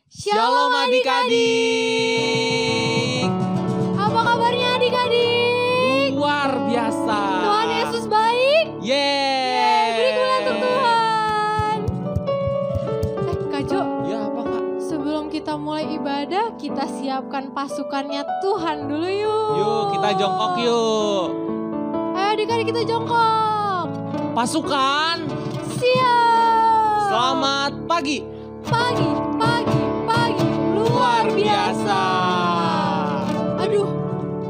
Shalom adik-adik. Apa kabarnya adik-adik? Luar biasa. Tuhan Yesus baik. Yeay. Beri kemuliaan untuk Tuhan. Kak Jo. Ya apa Kak? Sebelum kita mulai ibadah, kita siapkan pasukannya Tuhan dulu yuk. Yuk kita jongkok yuk. Ayo adik-adik kita jongkok. Pasukan. Siap. Selamat pagi. Pagi. Luar biasa. Aduh.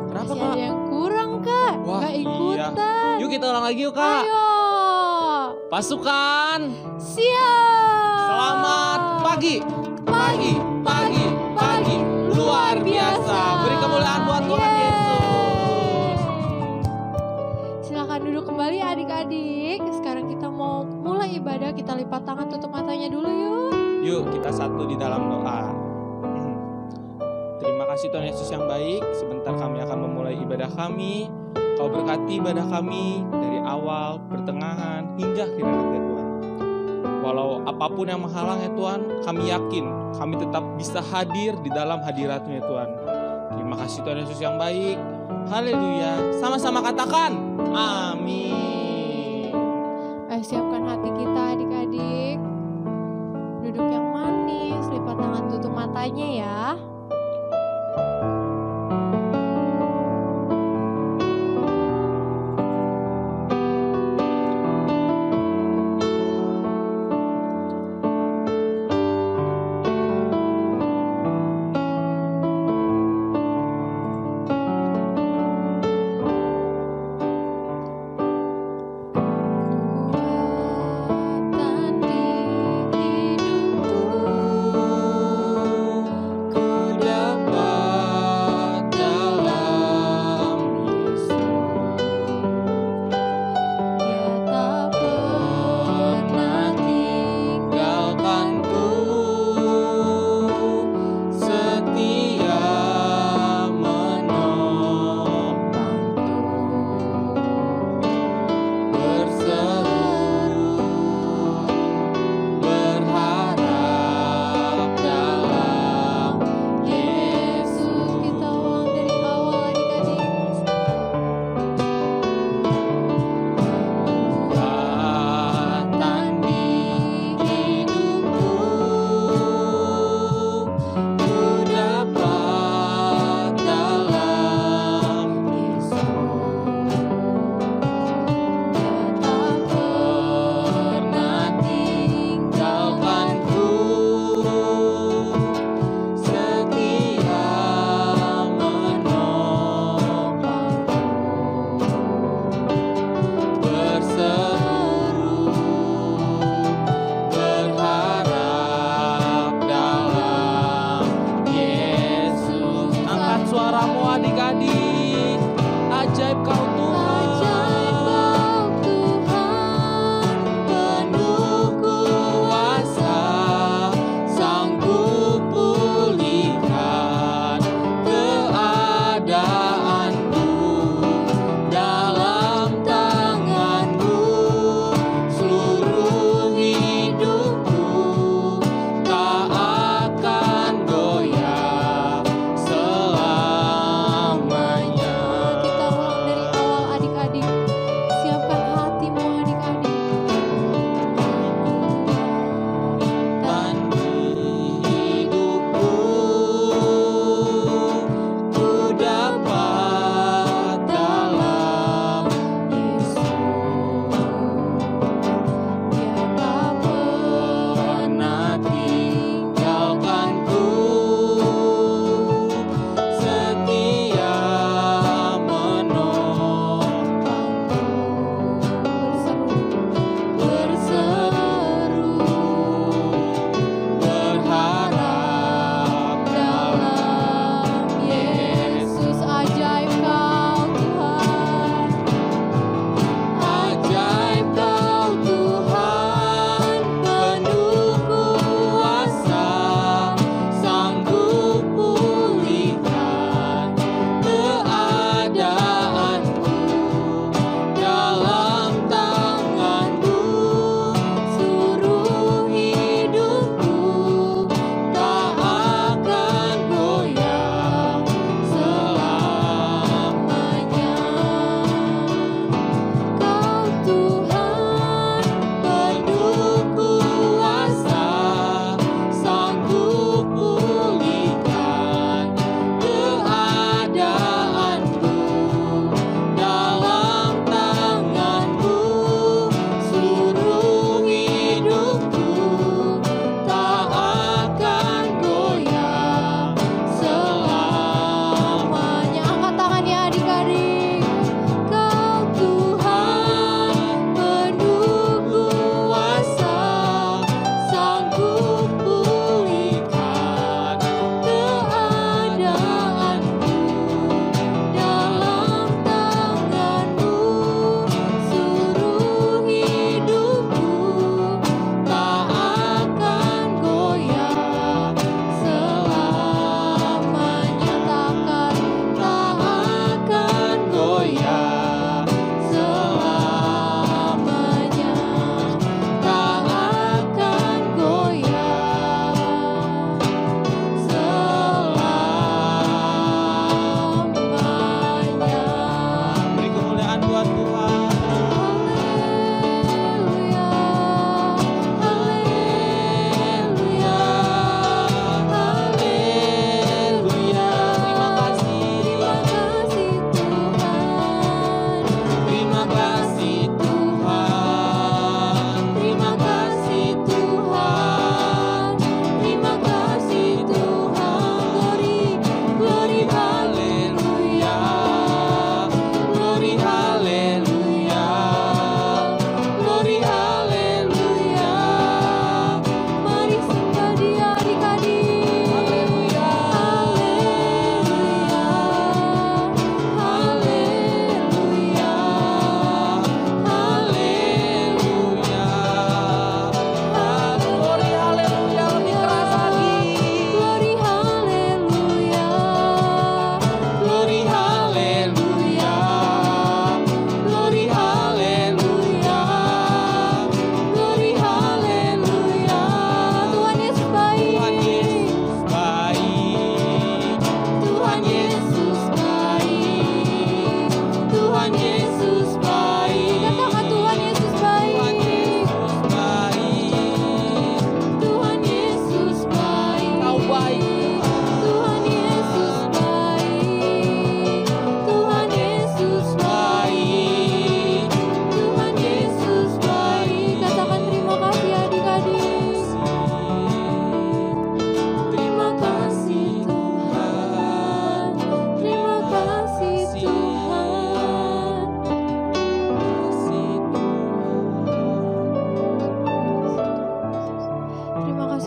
Kenapa Masih Kak? ada yang kurang Kak. Wah, Gak ikutan. iya. Yuk kita ulang lagi yuk Kak. Ayo. Pasukan. Siap. Selamat pagi. Pagi. Luar biasa. Beri kemuliaan buat Tuhan Yesus. Silakan duduk kembali adik-adik. Sekarang kita mau mulai ibadah. Kita lipat tangan, tutup matanya dulu yuk. Yuk kita satu di dalam doa. Terima kasih Tuhan Yesus yang baik. Sebentar kami akan memulai ibadah kami. Kau berkati ibadah kami dari awal, pertengahan, hingga akhir nanti Tuhan. Walau apapun yang menghalang ya Tuhan, kami yakin kami tetap bisa hadir di dalam hadirat-Mu ya Tuhan. Terima kasih Tuhan Yesus yang baik. Haleluya. Sama-sama katakan amin. Ayo siapkan hati kita adik-adik. Duduk yang manis, lipat tangan, tutup matanya ya. Ku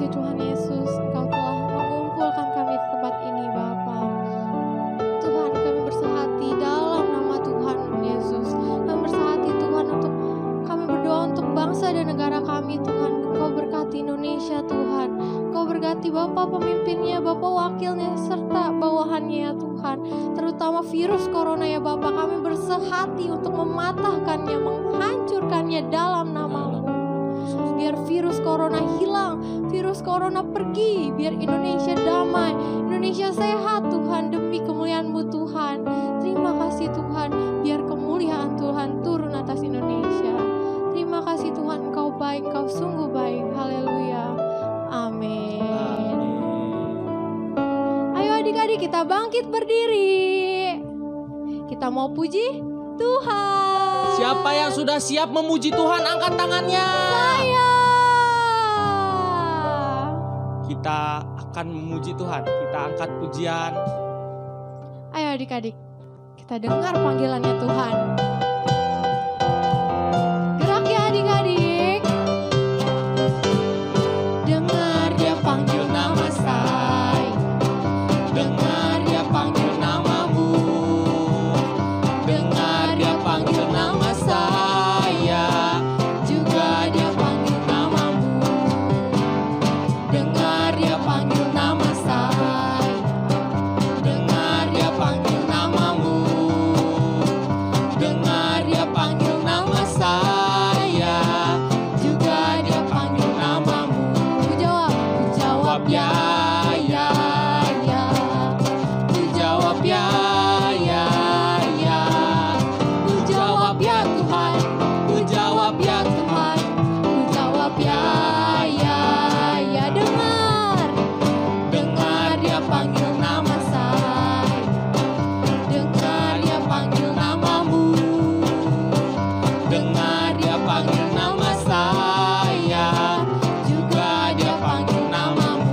kasih Tuhan Yesus, Engkau telah mengumpulkan kami di tempat ini Bapa. Tuhan, kami bersehati dalam nama Tuhan Yesus. Kami bersehati Tuhan untuk kami berdoa untuk bangsa dan negara kami Tuhan. Kau berkati Indonesia Tuhan. Kau berkati Bapak pemimpinnya, Bapak wakilnya, serta bawahannya ya Tuhan. Terutama virus corona ya Bapak, kami bersehati untuk mematahkannya, menghancurkannya dalam nama-Mu. Biar virus corona hilang, virus corona pergi, biar Indonesia damai, Indonesia sehat Tuhan, demi kemuliaan-Mu Tuhan. Terima kasih Tuhan, biar kemuliaan Tuhan turun atas Indonesia. Terima kasih Tuhan, Engkau baik, Engkau sungguh baik. Haleluya. Amin. Ayo adik-adik, kita bangkit berdiri. Kita mau puji Tuhan. Siapa yang sudah siap memuji Tuhan, angkat tangannya. Saya. Kita akan memuji Tuhan. Kita angkat pujian. Ayo adik-adik, kita dengar panggilannya Tuhan. Gerak ya adik-adik. Dengar dia panggil nama saya. Dengar dia panggil namamu. Dengar dia panggil nama saya. Juga dia panggil namamu. Dengar dia panggil nama saya. Dengar dia panggil namamu. Dengar dia panggil nama saya. Juga dia panggil namamu. Ku jawab ya, ya, ya. Ku jawab ya, ya, ya. Ku jawab ya Tuhan. Ku jawab ya Tuhan. Ku jawab ya, ya, ya. Dengar dia panggil nama saya. Dengar dia panggil namamu. Dengar dia panggil nama saya. Juga dia panggil namamu.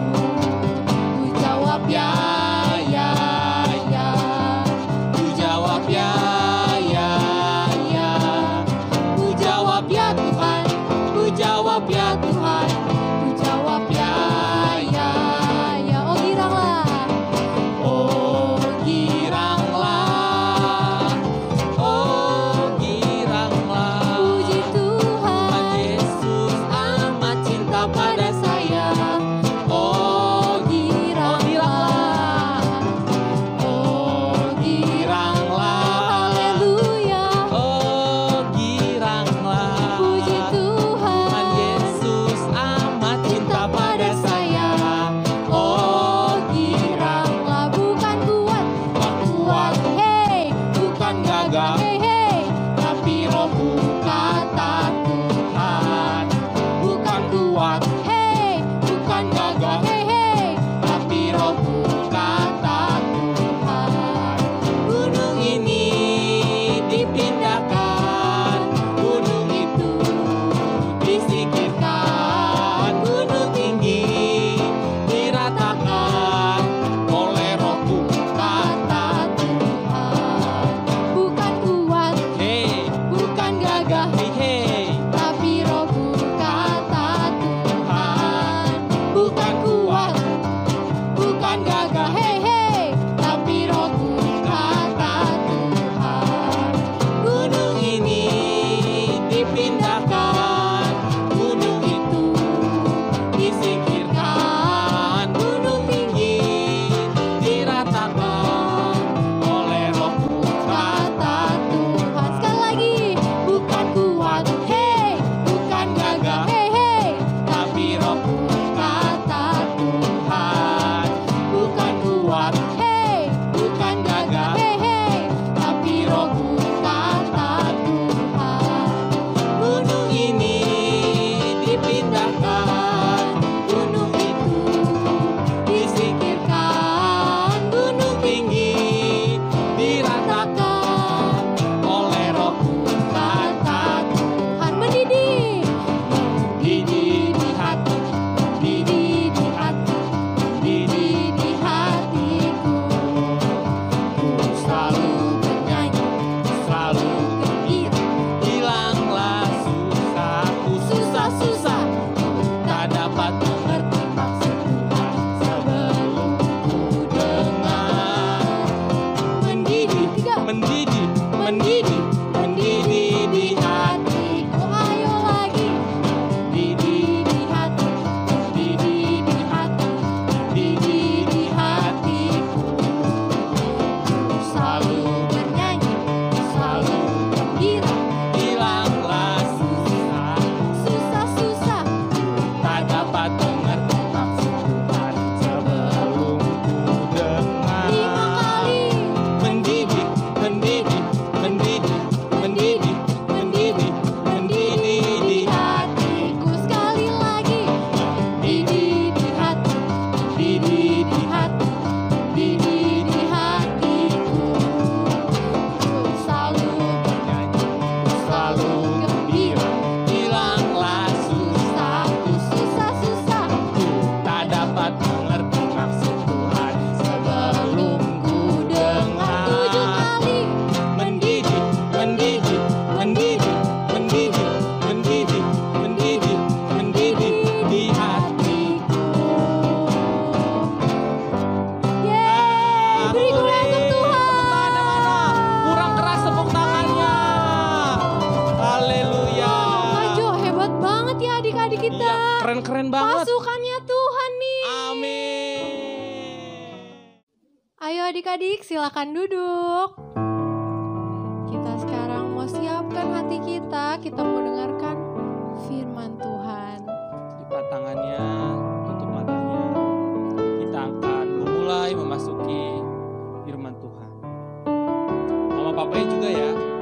adik-adik, silakan duduk. Kita sekarang mau siapkan hati kita mau dengarkan firman Tuhan. Lipat tangannya, tutup matanya. Kita akan memulai memasuki firman Tuhan. Mama papanya juga ya.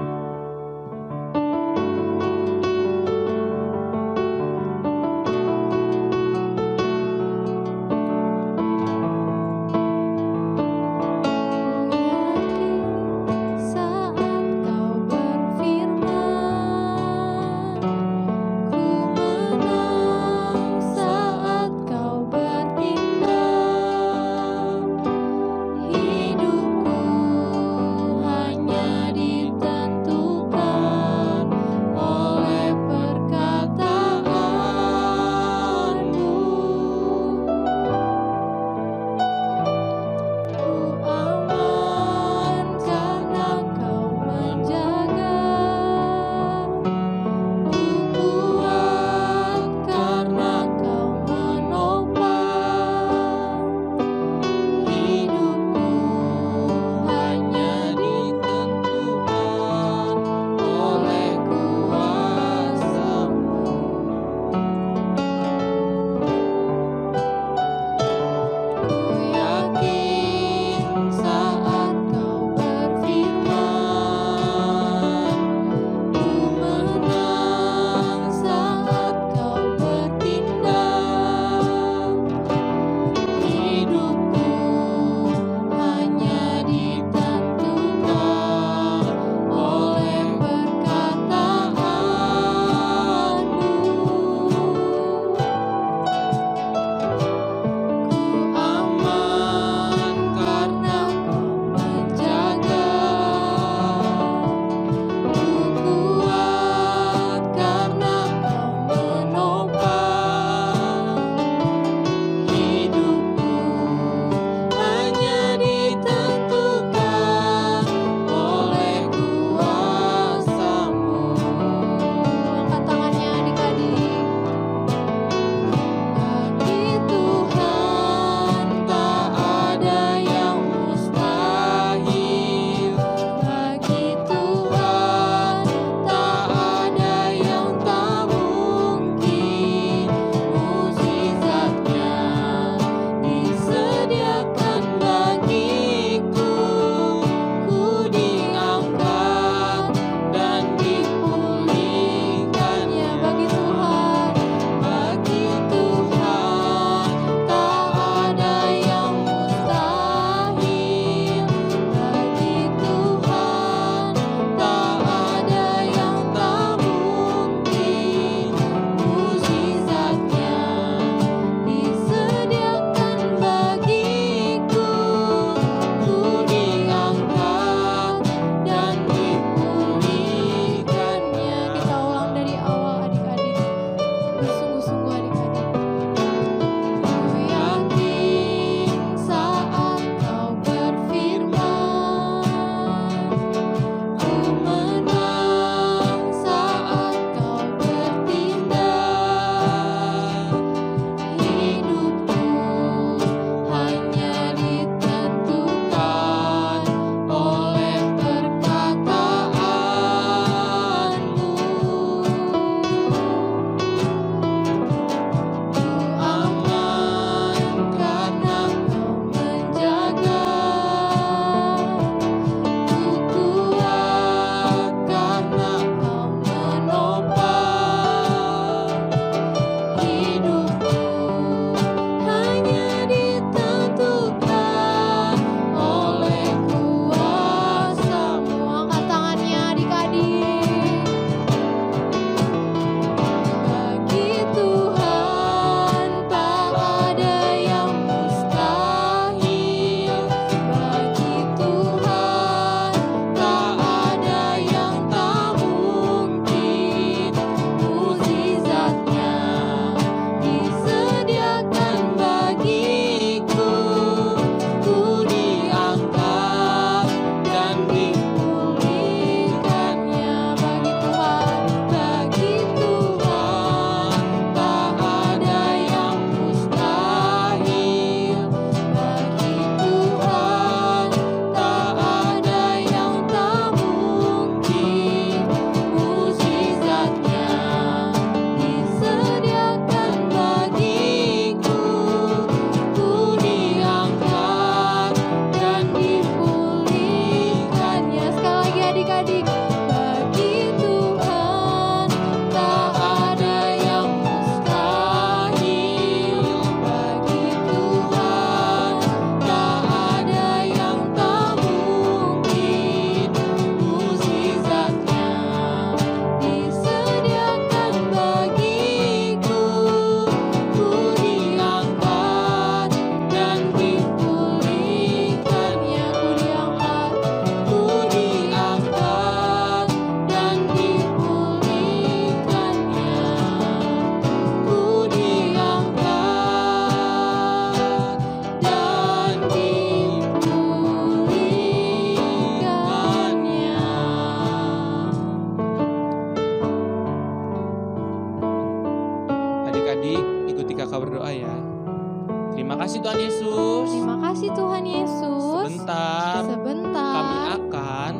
Yesus. Terima kasih Tuhan Yesus. Sebentar kami akan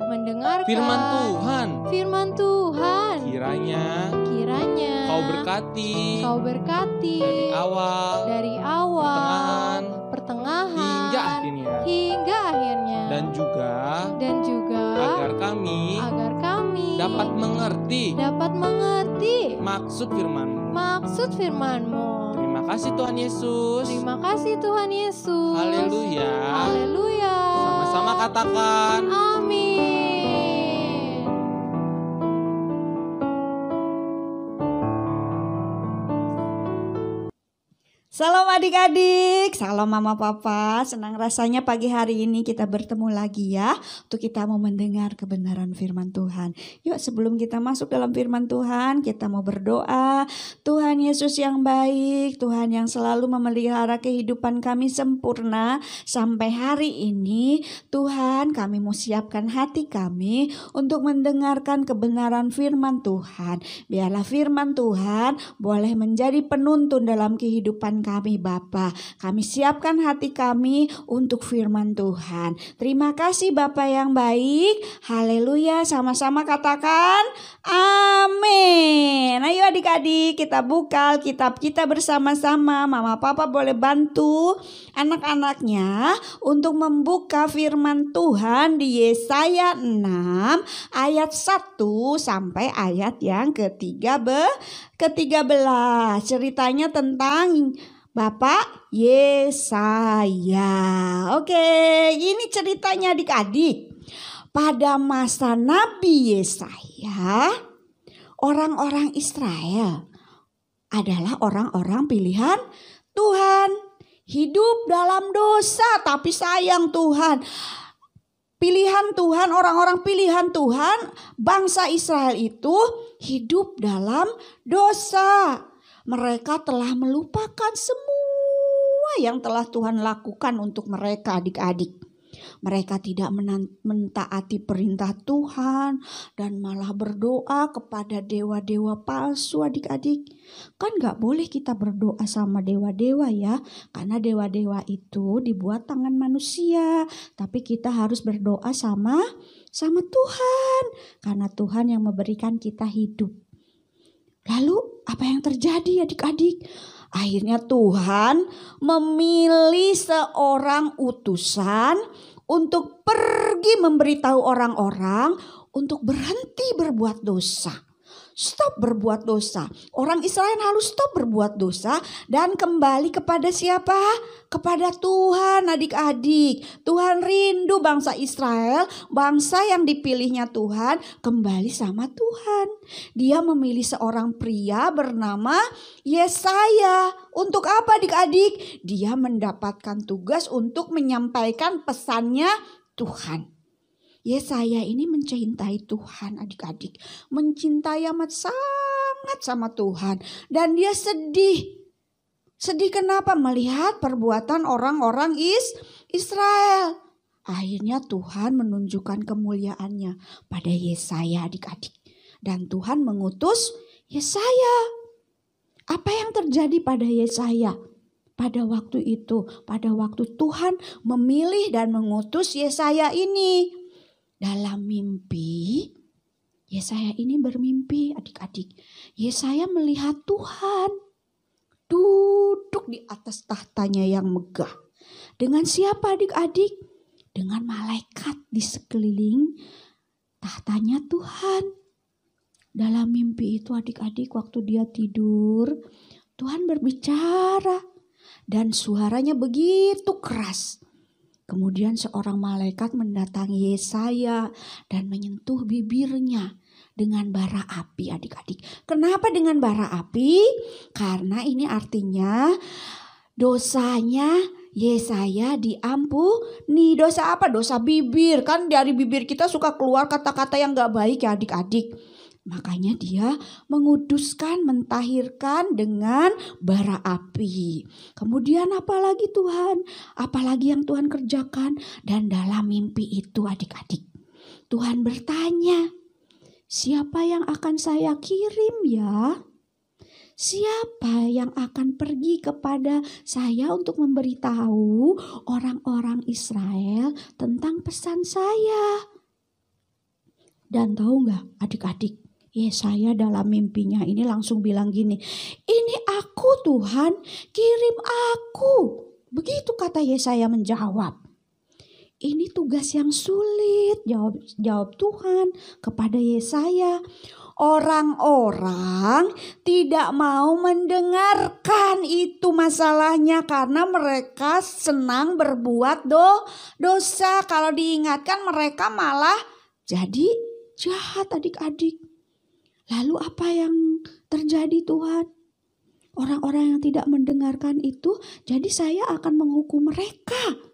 mendengarkan firman Tuhan. Kiranya Kau berkati dari awal, pertengahan, hingga akhirnya. Dan juga agar kami dapat mengerti maksud firman-Mu. Terima kasih Tuhan Yesus. Haleluya. Sama-sama katakan Amin. Salam adik-adik, salam mama papa. Senang rasanya pagi hari ini kita bertemu lagi ya, untuk kita mau mendengar kebenaran firman Tuhan. Yuk sebelum kita masuk dalam firman Tuhan, kita mau berdoa. Tuhan Yesus yang baik, Tuhan yang selalu memelihara kehidupan kami sempurna sampai hari ini. Tuhan, kami mau siapkan hati kami untuk mendengarkan kebenaran firman Tuhan. Biarlah firman Tuhan boleh menjadi penuntun dalam kehidupan kami Bapa. Kami siapkan hati kami untuk firman Tuhan. Terima kasih Bapa yang baik. Haleluya, sama-sama katakan amin. Ayo adik-adik, kita buka kitab kita bersama-sama. Mama Papa boleh bantu anak-anaknya untuk membuka firman Tuhan di Yesaya 6 ayat 1 sampai ayat yang ke-13. Ceritanya tentang Bapak Yesaya. Oke, ini ceritanya adik-adik. Pada masa Nabi Yesaya, orang-orang Israel adalah orang-orang pilihan Tuhan. Hidup dalam dosa, tapi sayang Tuhan. Pilihan Tuhan, orang-orang pilihan Tuhan, bangsa Israel itu hidup dalam dosa. Mereka telah melupakan semua yang telah Tuhan lakukan untuk mereka adik-adik. Mereka tidak mentaati perintah Tuhan dan malah berdoa kepada dewa-dewa palsu adik-adik. Kan gak boleh kita berdoa sama dewa-dewa ya. Karena dewa-dewa itu dibuat tangan manusia. Tapi kita harus berdoa sama Tuhan. Karena Tuhan yang memberikan kita hidup. Lalu apa yang terjadi adik-adik? Akhirnya Tuhan memilih seorang utusan untuk pergi memberitahu orang-orang untuk berhenti berbuat dosa. Stop berbuat dosa. Orang Israel harus stop berbuat dosa dan kembali kepada siapa? Kepada Tuhan adik-adik. Tuhan rindu bangsa Israel, bangsa yang dipilihnya Tuhan, kembali sama Tuhan. Dia memilih seorang pria bernama Yesaya. Untuk apa adik-adik? Dia mendapatkan tugas untuk menyampaikan pesannya Tuhan. Yesaya ini mencintai Tuhan adik-adik. Mencintai amat sangat sama Tuhan. Dan dia sedih. Sedih kenapa? Melihat perbuatan orang-orang Israel. Akhirnya Tuhan menunjukkan kemuliaannya pada Yesaya adik-adik. Dan Tuhan mengutus Yesaya. Apa yang terjadi pada Yesaya? Pada waktu itu, pada waktu Tuhan memilih dan mengutus Yesaya ini. Dalam mimpi, Yesaya ini bermimpi adik-adik. Yesaya melihat Tuhan duduk di atas tahtanya yang megah. Dengan siapa adik-adik? Dengan malaikat di sekeliling tahtanya Tuhan. Dalam mimpi itu adik-adik waktu dia tidur, Tuhan berbicara dan suaranya begitu keras. Kemudian seorang malaikat mendatangi Yesaya dan menyentuh bibirnya dengan bara api adik-adik. Kenapa dengan bara api? Karena ini artinya dosanya Yesaya diampuni. Dosa apa? Dosa bibir. Kan dari bibir kita suka keluar kata-kata yang gak baik ya adik-adik. Makanya dia menguduskan, mentahirkan dengan bara api. Kemudian apalagi Tuhan? Apalagi yang Tuhan kerjakan? Dan dalam mimpi itu adik-adik, Tuhan bertanya, siapa yang akan saya kirim ya? Siapa yang akan pergi kepada saya untuk memberitahu orang-orang Israel tentang pesan saya? Dan tahu nggak adik-adik, Yesaya dalam mimpinya ini langsung bilang gini, ini aku Tuhan, kirim aku. Begitu kata Yesaya menjawab. Ini tugas yang sulit, jawab Tuhan kepada Yesaya. Orang-orang tidak mau mendengarkan, itu masalahnya, karena mereka senang berbuat dosa. Kalau diingatkan mereka malah jadi jahat adik-adik. Lalu apa yang terjadi Tuhan? Orang-orang yang tidak mendengarkan itu, jadi saya akan menghukum mereka.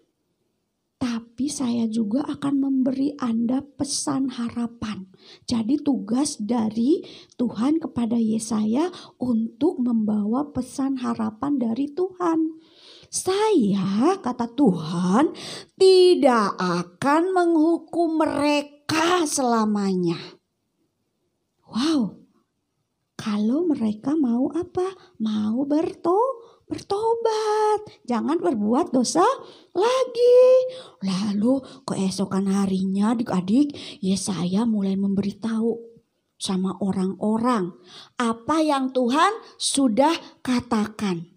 Tapi saya juga akan memberi Anda pesan harapan. Jadi tugas dari Tuhan kepada Yesaya untuk membawa pesan harapan dari Tuhan. Saya, kata Tuhan, tidak akan menghukum mereka selamanya. Wow, kalau mereka mau apa? Mau bertobat, jangan berbuat dosa lagi. Lalu keesokan harinya adik-adik, Yesaya mulai memberitahu sama orang-orang apa yang Tuhan sudah katakan.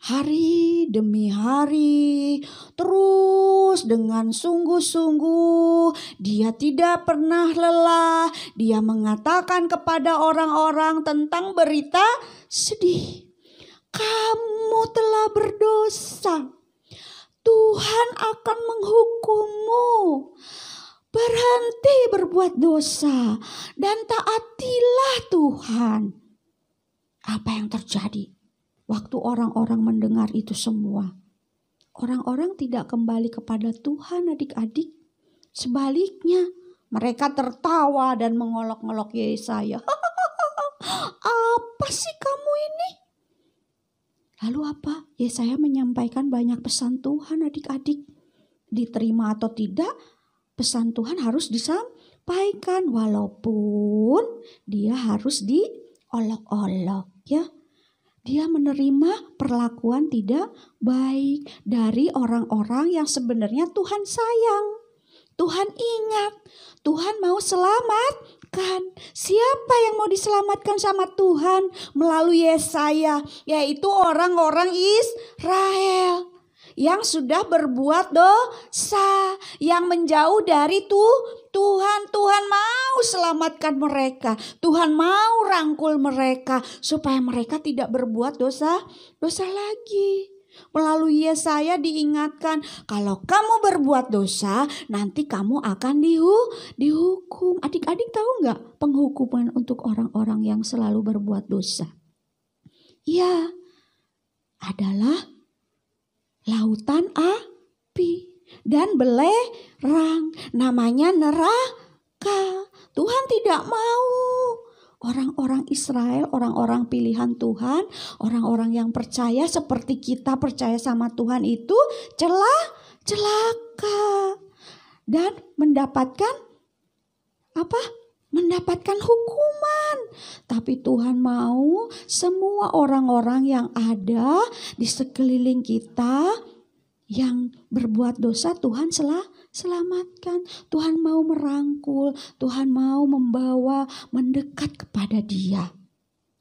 Hari demi hari, terus dengan sungguh-sungguh, dia tidak pernah lelah. Dia mengatakan kepada orang-orang tentang berita sedih. Kamu telah berdosa. Tuhan akan menghukummu. Berhenti berbuat dosa dan taatilah Tuhan. Apa yang terjadi waktu orang-orang mendengar itu semua? Orang-orang tidak kembali kepada Tuhan adik-adik. Sebaliknya, mereka tertawa dan mengolok-olok Yesaya. Apa sih kamu ini? Lalu apa? Yesaya menyampaikan banyak pesan Tuhan adik-adik. Diterima atau tidak, pesan Tuhan harus disampaikan walaupun dia harus diolok-olok ya. Dia menerima perlakuan tidak baik dari orang-orang yang sebenarnya Tuhan sayang. Tuhan ingat, Tuhan mau selamatkan. Siapa yang mau diselamatkan sama Tuhan melalui Yesaya? Yaitu orang-orang Israel yang sudah berbuat dosa, yang menjauh dari Tuhan. Tuhan mau selamatkan mereka. Tuhan mau rangkul mereka supaya mereka tidak berbuat dosa lagi. Melalui Yesaya diingatkan, kalau kamu berbuat dosa, nanti kamu akan dihukum. Adik-adik tahu nggak penghukuman untuk orang-orang yang selalu berbuat dosa? Ya, adalah lautan api dan belerang, namanya neraka. Tuhan tidak mau orang-orang Israel, orang-orang pilihan Tuhan, orang-orang yang percaya seperti kita percaya sama Tuhan itu celaka dan mendapatkan apa? Mendapatkan hukuman. Tapi Tuhan mau semua orang-orang yang ada di sekeliling kita yang berbuat dosa Tuhan selamatkan. Tuhan mau merangkul, Tuhan mau membawa mendekat kepada Dia.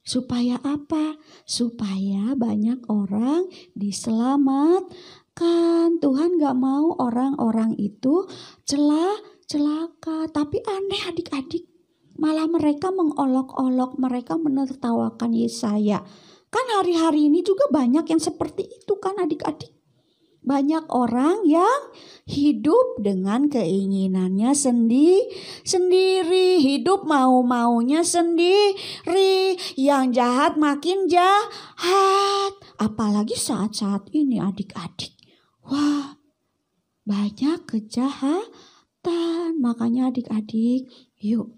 Supaya apa? Supaya banyak orang diselamatkan. Tuhan gak mau orang-orang itu celaka. Tapi aneh adik-adik, malah mereka mengolok-olok, mereka menertawakan Yesaya. Kan hari-hari ini juga banyak yang seperti itu kan adik-adik. Banyak orang yang hidup dengan keinginannya sendiri, hidup mau-maunya sendiri, yang jahat makin jahat. Apalagi saat-saat ini adik-adik. Wah, banyak kejahatan. Makanya adik-adik, yuk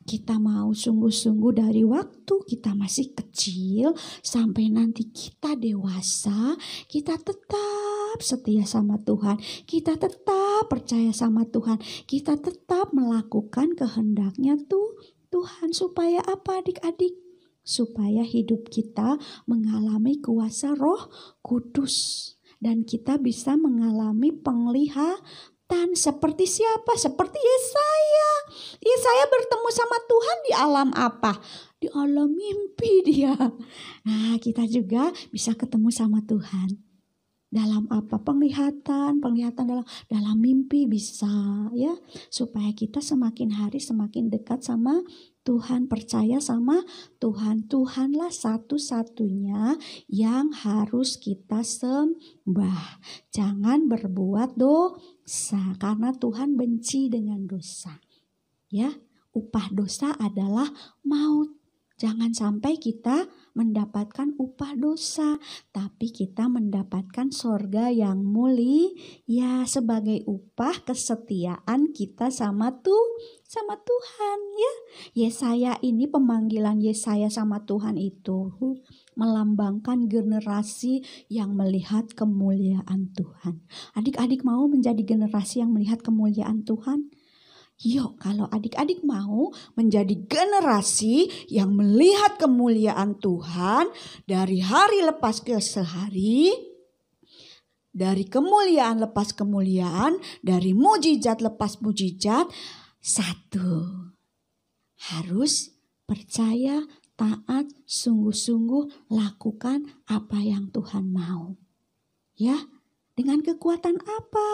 kita mau sungguh-sungguh dari waktu kita masih kecil sampai nanti kita dewasa, kita tetap setia sama Tuhan, kita tetap percaya sama Tuhan, kita tetap melakukan kehendaknya Tuhan. Supaya apa adik-adik? supaya hidup kita mengalami kuasa Roh Kudus. Dan kita bisa mengalami penglihatan seperti siapa? Seperti Yesaya. Yesaya bertemu sama Tuhan di alam apa? Di alam mimpi dia. Nah, kita juga bisa ketemu sama Tuhan. Dalam apa? Penglihatan dalam mimpi bisa ya. Supaya kita semakin hari semakin dekat sama Tuhan, percaya sama Tuhan. Tuhanlah satu-satunya yang harus kita sembah. Jangan berbuat dosa karena Tuhan benci dengan dosa. Ya, upah dosa adalah maut. Jangan sampai kita mendapatkan upah dosa, tapi kita mendapatkan sorga yang mulia sebagai upah kesetiaan kita sama Tuhan ya. Yesaya ini, pemanggilan Yesaya sama Tuhan itu melambangkan generasi yang melihat kemuliaan Tuhan. Adik-adik mau menjadi generasi yang melihat kemuliaan Tuhan? Yuk, kalau adik-adik mau menjadi generasi yang melihat kemuliaan Tuhan dari hari lepas ke sehari, dari kemuliaan lepas kemuliaan, dari mujizat lepas mujizat, satu, harus percaya, taat, sungguh-sungguh lakukan apa yang Tuhan mau. Ya, dengan kekuatan apa?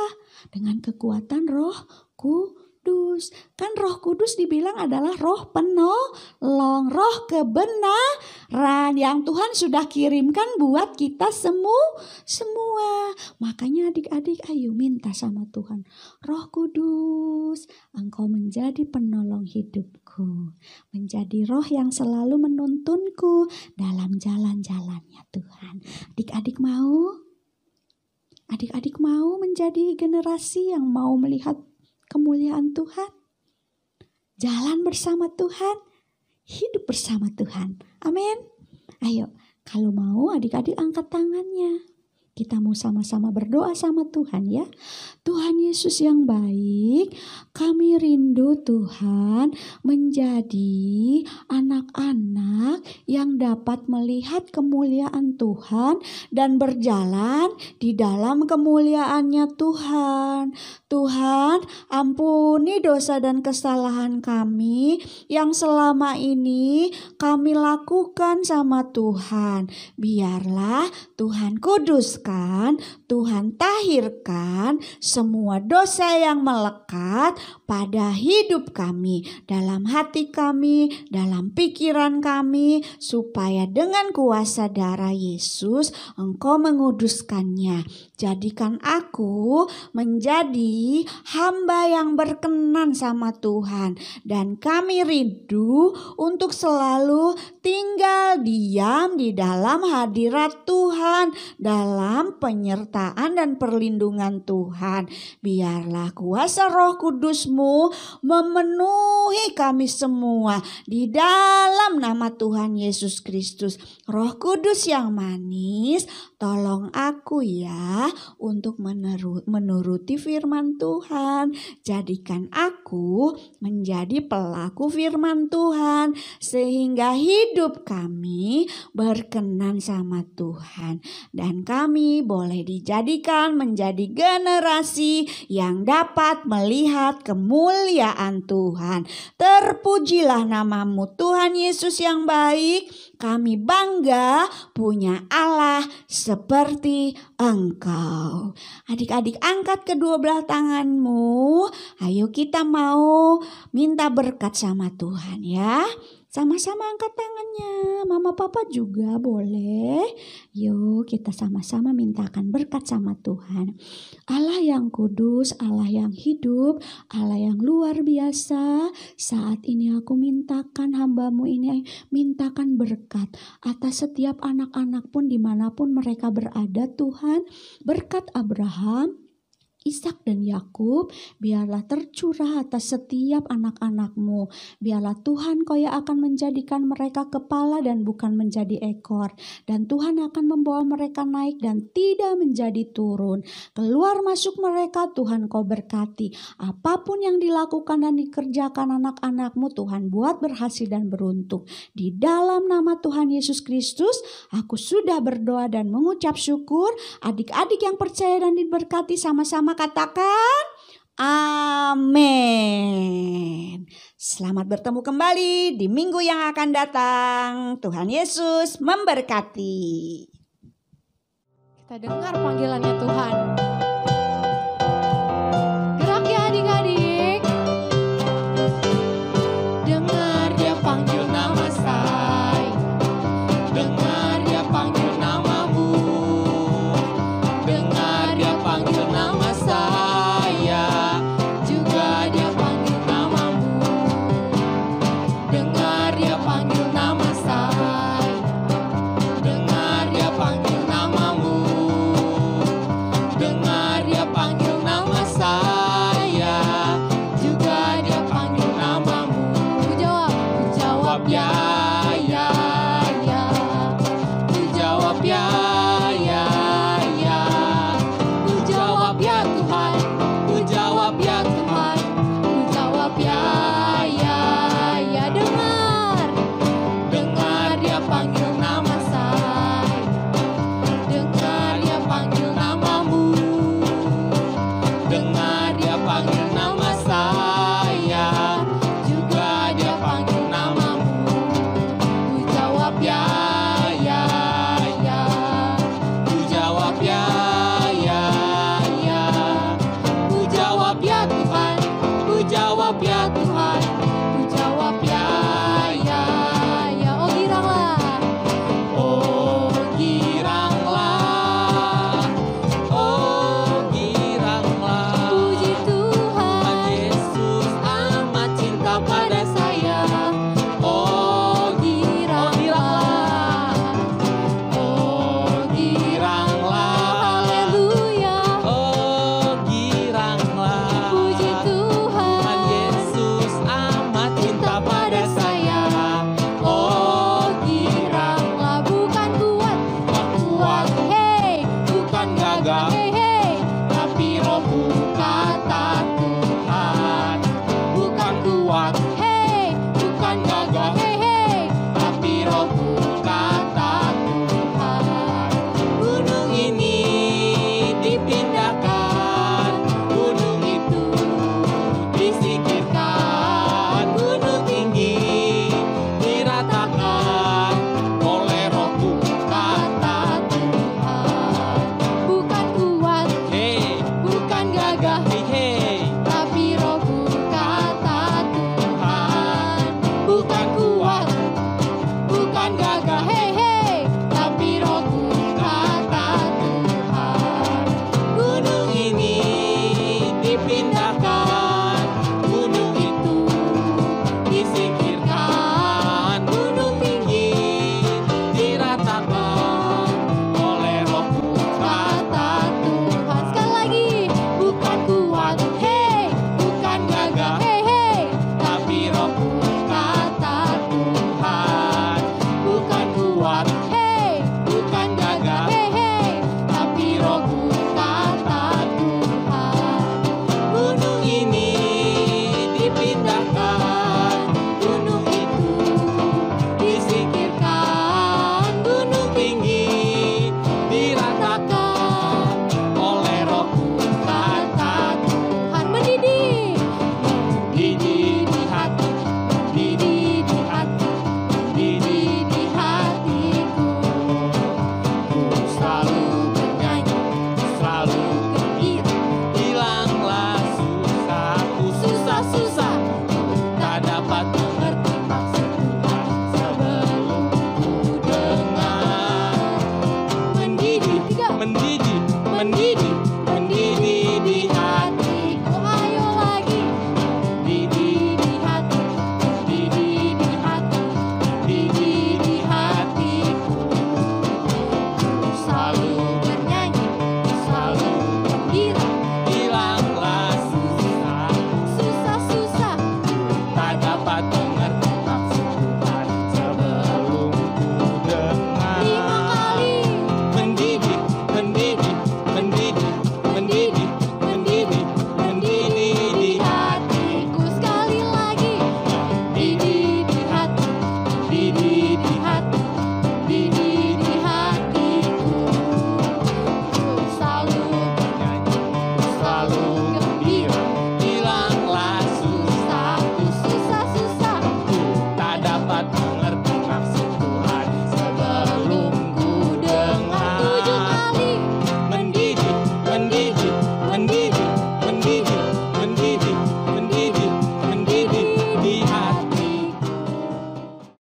Dengan kekuatan Roh Kudus. Kan Roh Kudus dibilang adalah roh penolong, roh kebenaran yang Tuhan sudah kirimkan buat kita semua. Makanya adik-adik ayo minta sama Tuhan, Roh Kudus, Engkau menjadi penolong hidupku, menjadi roh yang selalu menuntunku dalam jalan-jalannya Tuhan. Adik-adik mau? Adik-adik mau menjadi generasi yang mau melihat kemuliaan Tuhan, jalan bersama Tuhan, hidup bersama Tuhan. Amin. Ayo, kalau mau adik-adik angkat tangannya. Kita mau sama-sama berdoa sama Tuhan ya. Tuhan Yesus yang baik, kami rindu Tuhan menjadi anak-anak yang dapat melihat kemuliaan Tuhan dan berjalan di dalam kemuliaannya Tuhan. Tuhan, ampuni dosa dan kesalahan kami yang selama ini kami lakukan sama Tuhan. Biarlah Tuhan kuduskan, Tuhan tahirkan semua dosa yang melekat pada hidup kami, dalam hati kami, dalam pikiran kami, supaya dengan kuasa darah Yesus Engkau menguduskannya. Jadikan aku menjadi hamba yang berkenan sama Tuhan, dan kami rindu untuk selalu tinggal diam di dalam hadirat Tuhan, dalam penyertaan dan perlindungan Tuhan. Biarlah kuasa Roh Kudus-Mu memenuhi kami semua di dalam nama Tuhan Yesus Kristus. Roh Kudus yang manis, tolong aku ya untuk menuruti firman Tuhan. Jadikan aku menjadi pelaku firman Tuhan, sehingga hidup kami berkenan sama Tuhan, dan kami boleh dijadikan menjadi generasi yang dapat melihat kemuliaan Tuhan. Terpujilah nama-Mu Tuhan Yesus yang baik. Kami bangga punya Allah seperti Engkau. Adik-adik angkat kedua belah tanganmu. Ayo kita mau minta berkat sama Tuhan ya. Sama-sama angkat tangannya. Mama papa juga boleh. Yuk kita sama-sama mintakan berkat sama Tuhan. Allah yang kudus, Allah yang hidup, Allah yang luar biasa. Saat ini aku mintakan hamba-Mu ini, mintakan berkat atas setiap anak-anak pun dimanapun mereka berada Tuhan. Berkat Abraham, Ishak dan Yakub, biarlah tercurah atas setiap anak-anak-Mu. Biarlah Tuhan Kau yang akan menjadikan mereka kepala dan bukan menjadi ekor. Dan Tuhan akan membawa mereka naik dan tidak menjadi turun. Keluar masuk mereka Tuhan Kau berkati. Apapun yang dilakukan dan dikerjakan anak-anak-Mu, Tuhan buat berhasil dan beruntung. Di dalam nama Tuhan Yesus Kristus, aku sudah berdoa dan mengucap syukur. Adik-adik yang percaya dan diberkati sama-sama katakan amin. Selamat bertemu kembali di minggu yang akan datang. Tuhan Yesus memberkati. Kita dengar panggilannya Tuhan.